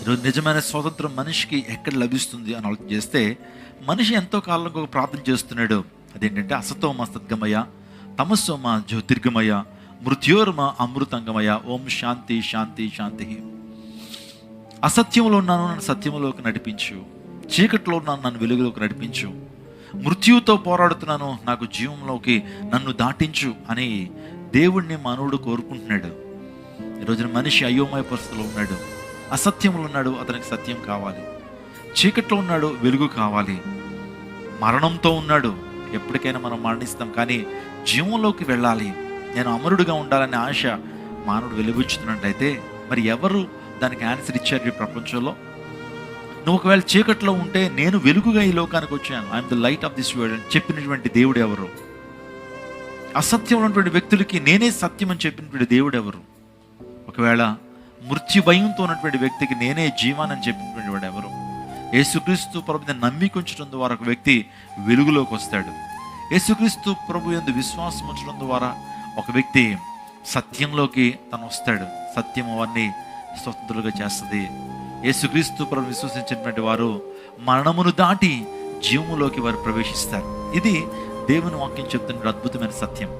ఈరోజు నిజమైన స్వాతంత్రం మనిషికి ఎక్కడ లభిస్తుంది అని ఆలోచన చేస్తే, మనిషి ఎంతో కాలంగా ఒక ప్రార్థన చేస్తున్నాడు. అదేంటంటే, అసతోమ సద్గమయ, తమస్సోమ జ్యోతిర్గమయ, మృత్యోర్మ అమృతంగమయ, ఓం శాంతి శాంతి శాంతి. అసత్యంలో ఉన్నాను, నన్ను సత్యంలోకి నడిపించు. చీకట్లో ఉన్నాను, నన్ను వెలుగులోకి నడిపించు. మృత్యువుతో పోరాడుతున్నాను, నాకు జీవంలోకి నన్ను దాటించు అని దేవుణ్ణి మానవుడు కోరుకుంటున్నాడు. ఈరోజున మనిషి అయోమయ పరిస్థితిలో ఉన్నాడు, అసత్యంలో ఉన్నాడు, అతనికి సత్యం కావాలి. చీకట్లో ఉన్నాడు, వెలుగు కావాలి. మరణంతో ఉన్నాడు, ఎప్పటికైనా మనం మరణిస్తాం, కానీ జీవంలోకి వెళ్ళాలి, నేను అమరుడుగా ఉండాలనే ఆశ మానవుడు వెలుగుచ్చుతున్నట్టయితే, మరి ఎవరు దానికి ఆన్సర్ ఇచ్చారు ఈ ప్రపంచంలో? నువ్వు ఒకవేళ చీకట్లో ఉంటే, నేను వెలుగుగా ఈ లోకానికి వచ్చాను, I'm the light of this world అని చెప్పినటువంటి దేవుడు ఎవరు? అసత్యం ఉన్నటువంటి వ్యక్తులకి నేనే సత్యం అని చెప్పినటువంటి దేవుడు ఎవరు? ఒకవేళ మృత్యు భయంతో ఉన్నటువంటి వ్యక్తికి నేనే జీవానని చెప్పినటువంటి వాడు ఎవరు? యేసుక్రీస్తు ప్రభుని నమ్మిక ఉంచడం ద్వారా ఒక వ్యక్తి వెలుగులోకి వస్తాడు. యేసుక్రీస్తు ప్రభు యందు విశ్వాసం ఉంచడం ద్వారా ఒక వ్యక్తి సత్యంలోకి తను వస్తాడు. సత్యం అవన్నీ స్వతంత్రులుగా చేస్తుంది. యేసుక్రీస్తు ప్రభు విశ్వసించినటువంటి వారు మరణమును దాటి జీవములోకి వారు ప్రవేశిస్తారు. ఇది దేవుని వాక్యం చెప్తున్న అద్భుతమైన సత్యం.